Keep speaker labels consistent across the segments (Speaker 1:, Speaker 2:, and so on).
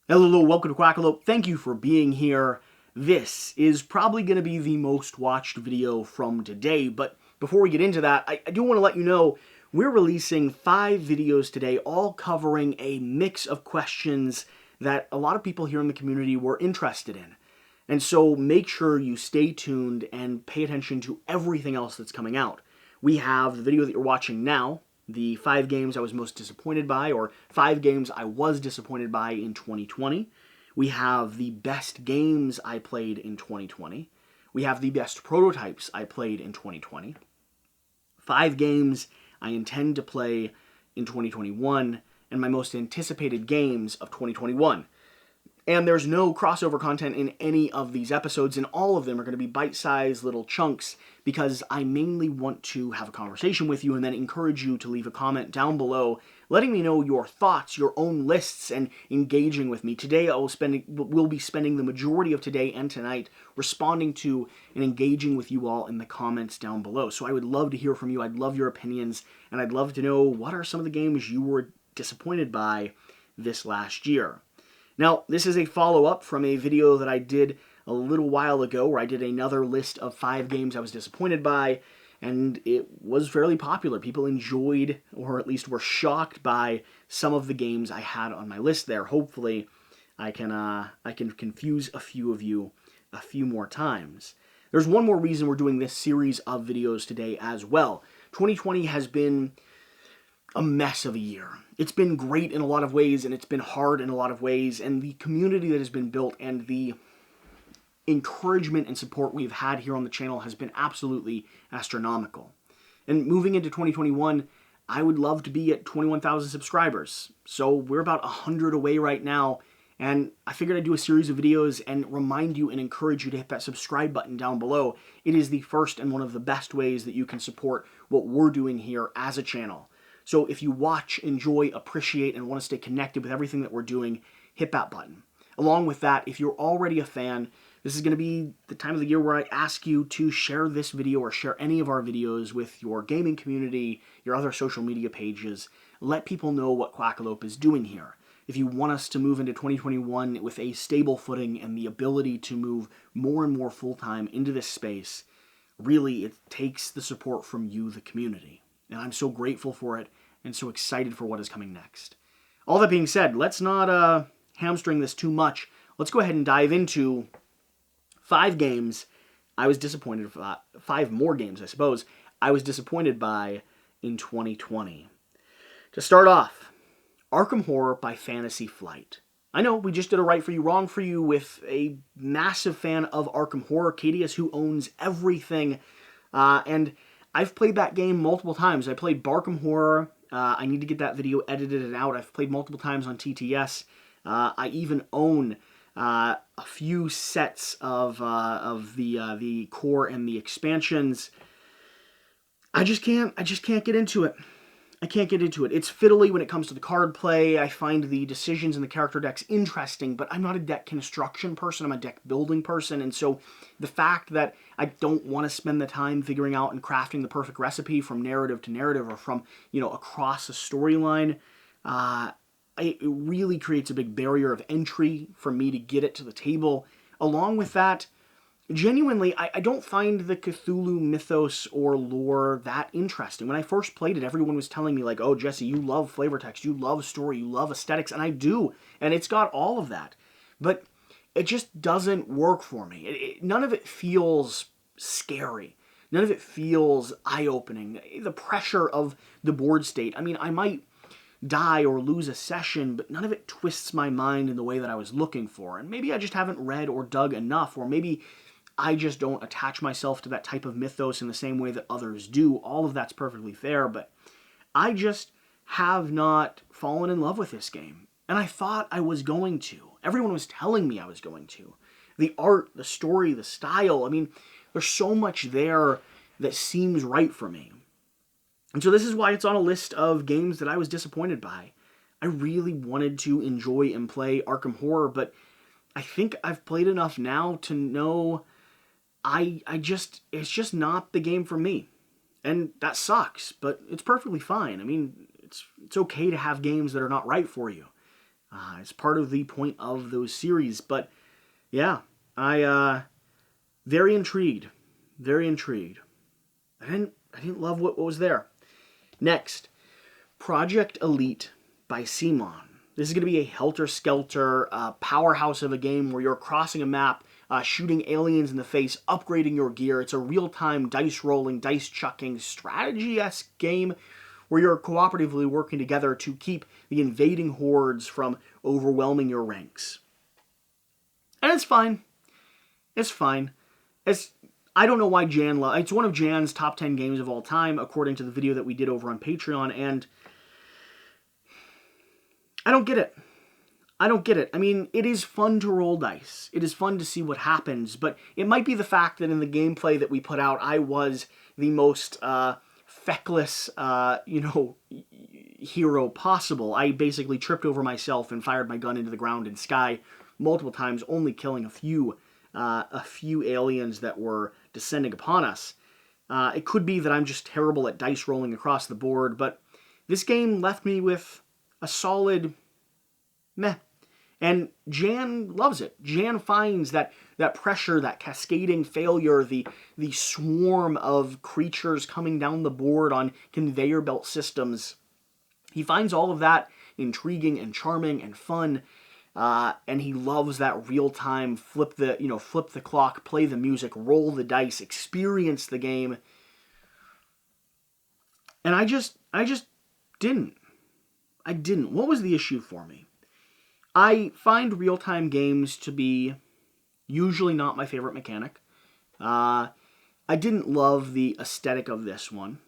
Speaker 1: Hello, welcome to Quackalope. Thank you for being here. This is probably going to be the most watched video from today, but before we get into that, I do want to let you know we're releasing 5 videos today, all covering a mix of questions that a lot of people here in the community were interested in. And so make sure you stay tuned and pay attention to everything else that's coming out. We have the video that you're watching now, the 5 games I was most disappointed by, or 5 games I was disappointed by in 2020. We have the best games I played in 2020. We have the best prototypes I played in 2020. 5 games I intend to play in 2021, and my most anticipated games of 2021. And there's no crossover content in any of these episodes, and all of them are going to be bite-sized little chunks because I mainly want to have a conversation with you and then encourage you to leave a comment down below letting me know your thoughts, your own lists, and engaging with me. Today we'll be spending the majority of today and tonight responding to and engaging with you all in the comments down below. So I would love to hear from you. I'd love your opinions, and I'd love to know what are some of the games you were disappointed by this last year. Now, this is a follow-up from a video that I did a little while ago where I did another list of 5 games I was disappointed by, and it was fairly popular. People enjoyed, or at least were shocked by, some of the games I had on my list there. Hopefully, I can confuse a few of you a few more times. There's one more reason we're doing this series of videos today as well. 2020 has been a mess of a year. It's been great in a lot of ways, and it's been hard in a lot of ways, and the community that has been built and the encouragement and support we've had here on the channel has been absolutely astronomical. And moving into 2021, I would love to be at 21,000 subscribers. So we're about 100 away right now, and I figured I'd do a series of videos and remind you and encourage you to hit that subscribe button down below. It is the first and one of the best ways that you can support what we're doing here as a channel. So if you watch, enjoy, appreciate, and want to stay connected with everything that we're doing, hit that button. Along with that, if you're already a fan, this is going to be the time of the year where I ask you to share this video or share any of our videos with your gaming community, your other social media pages. Let people know what Quackalope is doing here. If you want us to move into 2021 with a stable footing and the ability to move more and more full-time into this space, really it takes the support from you, the community. And I'm so grateful for it and so excited for what is coming next. All that being said, let's not hamstring this too much. Let's go ahead and dive into 5 games I was disappointed by, 5 more games, I suppose, I was disappointed by in 2020. To start off, Arkham Horror by Fantasy Flight. I know, we just did a right for you, wrong for you with a massive fan of Arkham Horror, Cadius, who owns everything, and I've played that game multiple times. I played Arkham Horror. I need to get that video edited and out. I've played multiple times on TTS. I even own a few sets of the core and the expansions. I just can't get into it. I can't get into it. It's fiddly when it comes to the card play. I find the decisions in the character decks interesting, but I'm not a deck construction person. I'm a deck building person, and so the fact that I don't want to spend the time figuring out and crafting the perfect recipe from narrative to narrative or from, across a storyline, it really creates a big barrier of entry for me to get it to the table. Along with that, genuinely, I don't find the Cthulhu mythos or lore that interesting. When I first played it, everyone was telling me, like, oh, Jesse, you love flavor text, you love story, you love aesthetics, and I do, and it's got all of that. But it just doesn't work for me. None of it feels scary. None of it feels eye-opening. The pressure of the board state, I mean, I might die or lose a session, but none of it twists my mind in the way that I was looking for. And maybe I just haven't read or dug enough, or maybe I just don't attach myself to that type of mythos in the same way that others do. All of that's perfectly fair, but I just have not fallen in love with this game. And I thought I was going to. Everyone was telling me I was going to. The art, the story, the style, I mean, there's so much there that seems right for me. And so this is why it's on a list of games that I was disappointed by. I really wanted to enjoy and play Arkham Horror, but I think I've played enough now to know it's just not the game for me. And that sucks, but it's perfectly fine. I mean, it's okay to have games that are not right for you. It's part of the point of those series. But yeah, very intrigued. Very intrigued. I didn't love what was there. Next, Project Elite by Simon. This is going to be a helter-skelter powerhouse of a game where you're crossing a map, shooting aliens in the face, upgrading your gear. It's a real-time dice-rolling, dice-chucking, strategy-esque game where you're cooperatively working together to keep the invading hordes from overwhelming your ranks. And it's fine. It's fine. I don't know why Jan it's one of Jan's top 10 games of all time, according to the video that we did over on Patreon, and I don't get it. I don't get it. I mean, it is fun to roll dice. It is fun to see what happens, but it might be the fact that in the gameplay that we put out, I was the most feckless, hero possible. I basically tripped over myself and fired my gun into the ground in sky multiple times, only killing a few aliens that were descending upon us. It could be that I'm just terrible at dice rolling across the board, but this game left me with a solid meh. And Jan loves it. Jan finds that pressure, that cascading failure, the swarm of creatures coming down the board on conveyor belt systems. He finds all of that intriguing and charming and fun. And he loves that real-time flip the clock, play the music, roll the dice, experience the game. And I just didn't. I didn't. What was the issue for me? I find real-time games to be usually not my favorite mechanic. I didn't love the aesthetic of this one.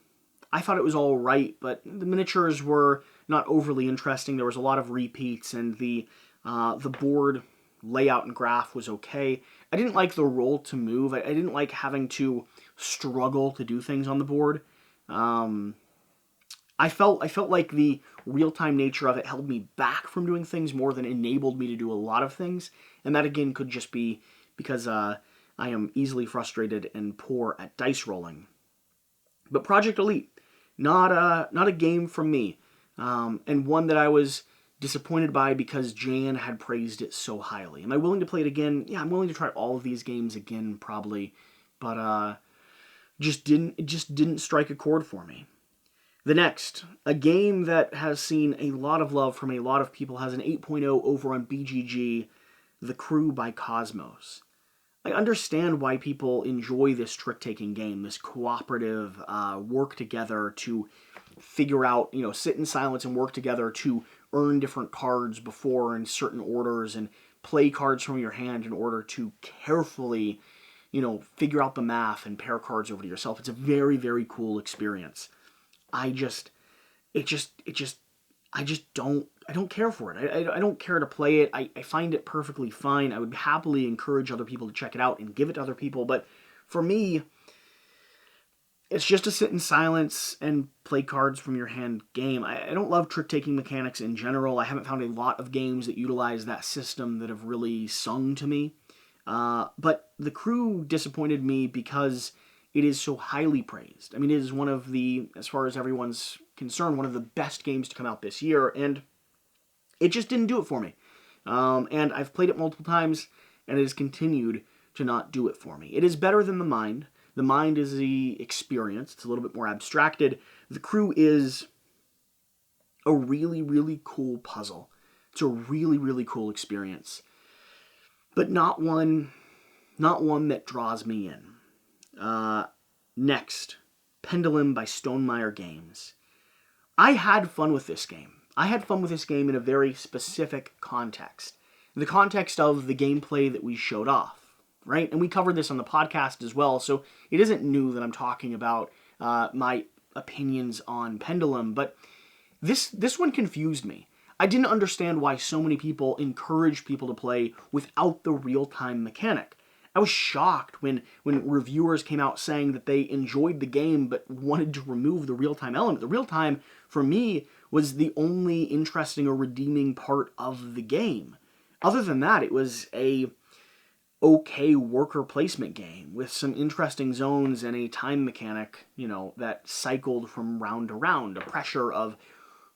Speaker 1: I thought it was all right, but the miniatures were not overly interesting. There was a lot of repeats, and the board layout and graph was okay. I didn't like the roll to move. I didn't like having to struggle to do things on the board. I felt like the real-time nature of it held me back from doing things more than enabled me to do a lot of things. And that, again, could just be because I am easily frustrated and poor at dice rolling. But Project Elite, not a game from me. And one that I was disappointed by because Jan had praised it so highly. Am I willing to play it again? Yeah, I'm willing to try all of these games again, probably. But it just didn't strike a chord for me. The next, a game that has seen a lot of love from a lot of people, has an 8.0 over on BGG, The Crew by Cosmos. I understand why people enjoy this trick-taking game, this cooperative work together to figure out, sit in silence and work together to earn different cards before in certain orders and play cards from your hand in order to carefully, figure out the math and pair cards over to yourself. It's a very, very cool experience. I don't care for it. I don't care to play it. I find it perfectly fine. I would happily encourage other people to check it out and give it to other people. But for me, it's just a sit in silence and play cards from your hand game. I don't love trick-taking mechanics in general. I haven't found a lot of games that utilize that system that have really sung to me. But The Crew disappointed me because it is so highly praised. I mean, it is one of the, as far as everyone's concerned, one of the best games to come out this year, and it just didn't do it for me. And I've played it multiple times, and it has continued to not do it for me. It is better than The Mind. The Mind is the experience. It's a little bit more abstracted. The Crew is a really, really cool puzzle. It's a really, really cool experience. But not one that draws me in. Next, Pendulum by Stonemaier Games. I had fun with this game. I had fun with this game in a very specific context. In the context of the gameplay that we showed off, right? And we covered this on the podcast as well, so it isn't new that I'm talking about my opinions on Pendulum, but this one confused me. I didn't understand why so many people encouraged people to play without the real-time mechanic. I was shocked when reviewers came out saying that they enjoyed the game but wanted to remove the real-time element. The real-time, for me, was the only interesting or redeeming part of the game. Other than that, it was a okay worker placement game with some interesting zones and a time mechanic, that cycled from round to round. A pressure of,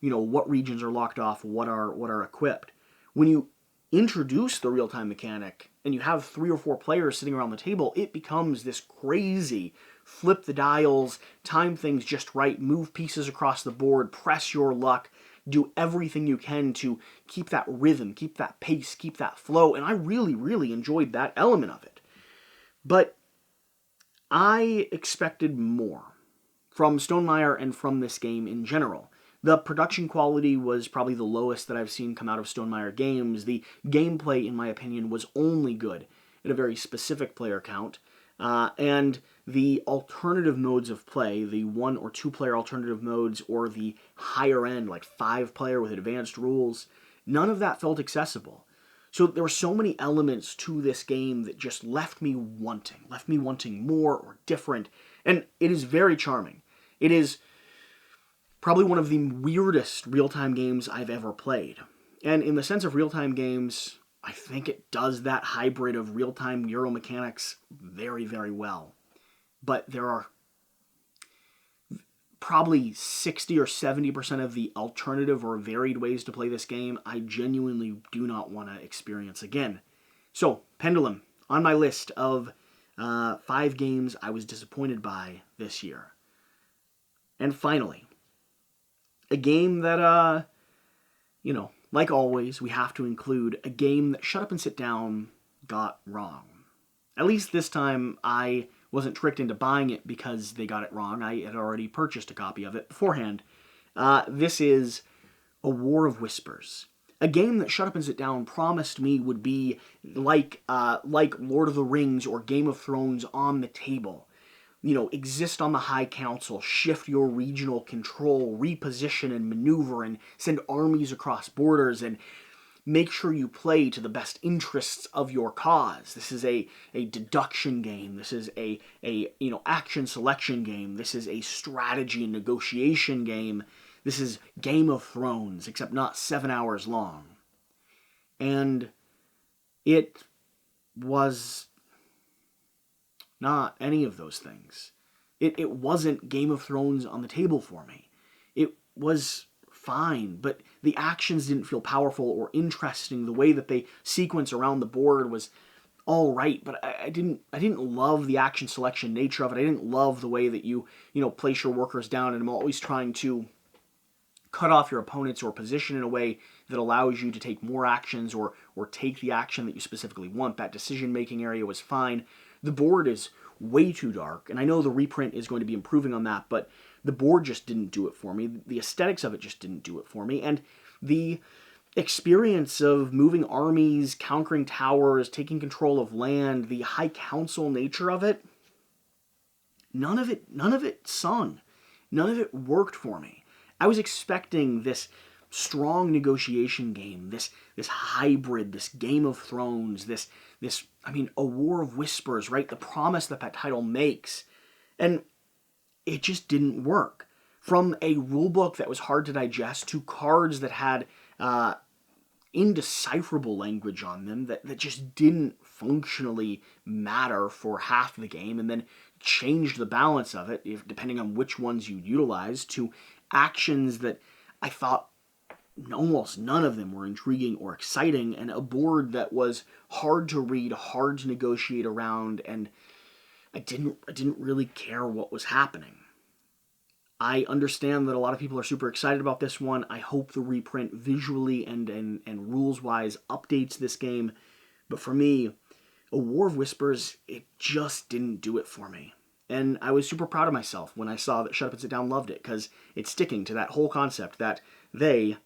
Speaker 1: what regions are locked off, what are equipped. when you introduce the real-time mechanic and you have 3 or 4 players sitting around the table, it becomes this crazy flip the dials, time things just right, move pieces across the board, press your luck, do everything you can to keep that rhythm, keep that pace, keep that flow, and I really, really enjoyed that element of it. But I expected more from Stonemaier and from this game in general. The production quality was probably the lowest that I've seen come out of Stonemaier games. The gameplay, in my opinion, was only good at a very specific player count. And the alternative modes of play, the 1 or 2 player alternative modes, or the higher end, like 5 player with advanced rules, none of that felt accessible. So there were so many elements to this game that just left me wanting more or different, and it is very charming. It is probably one of the weirdest real-time games I've ever played. And in the sense of real-time games, I think it does that hybrid of real-time Euro mechanics very, very well. But there are probably 60 or 70% of the alternative or varied ways to play this game I genuinely do not want to experience again. So, Pendulum, on my list of 5 games I was disappointed by this year. And finally, a game that, like always, we have to include a game that Shut Up and Sit Down got wrong. At least this time, I wasn't tricked into buying it because they got it wrong. I had already purchased a copy of it beforehand. This is A War of Whispers. A game that Shut Up and Sit Down promised me would be like Lord of the Rings or Game of Thrones on the table. Exist on the High Council, shift your regional control, reposition and maneuver, and send armies across borders, and make sure you play to the best interests of your cause. This is a deduction game. This is a action selection game. This is a strategy and negotiation game. This is Game of Thrones, except not 7 hours long. And it was not any of those things. It wasn't Game of Thrones on the table for me. It was fine, but the actions didn't feel powerful or interesting. The way that they sequence around the board was all right, but I didn't love the action selection nature of it. I didn't love the way that you place your workers down, and I'm always trying to cut off your opponents or position in a way that allows you to take more actions or take the action that you specifically want. That decision-making area was fine. The board is way too dark, and I know the reprint is going to be improving on that, but the board just didn't do it for me. The aesthetics of it just didn't do it for me, and the experience of moving armies, conquering towers, taking control of land, the High Council nature of it, none of it sung. None of it worked for me. I was expecting this strong negotiation game, this hybrid, this Game of Thrones, this A War of Whispers, right? The promise that title makes. And it just didn't work. From a rulebook that was hard to digest to cards that had indecipherable language on them that just didn't functionally matter for half the game and then changed the balance of it, depending on which ones you utilized, to actions that I thought almost none of them were intriguing or exciting, and a board that was hard to read, hard to negotiate around, and I didn't really care what was happening. I understand that a lot of people are super excited about this one. I hope the reprint visually and rules-wise updates this game, but for me, A War of Whispers, it just didn't do it for me. And I was super proud of myself when I saw that Shut Up and Sit Down loved it, because it's sticking to that whole concept that they,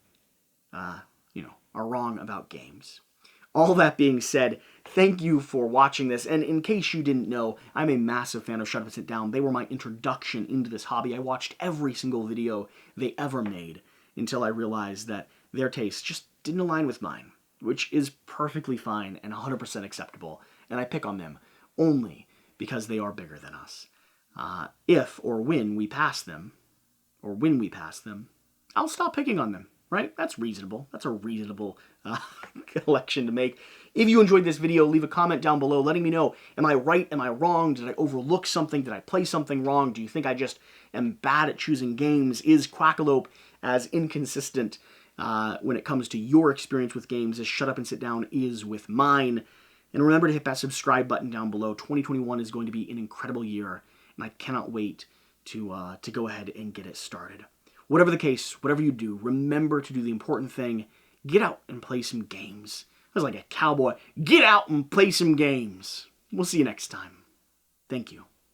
Speaker 1: are wrong about games. All that being said, thank you for watching this, and in case you didn't know, I'm a massive fan of Shut Up and Sit Down. They were my introduction into this hobby. I watched every single video they ever made until I realized that their taste just didn't align with mine, which is perfectly fine and 100% acceptable, and I pick on them only because they are bigger than us. If or when we pass them, I'll stop picking on them. Right? That's reasonable. That's a reasonable election to make. If you enjoyed this video, leave a comment down below letting me know, am I right? Am I wrong? Did I overlook something? Did I play something wrong? Do you think I just am bad at choosing games? Is Quackalope as inconsistent when it comes to your experience with games as Shut Up and Sit Down is with mine. And remember to hit that subscribe button down below. 2021 is going to be an incredible year, and I cannot wait to go ahead and get it started. Whatever the case, whatever you do, remember to do the important thing. Get out and play some games. I was like a cowboy. Get out and play some games. We'll see you next time. Thank you.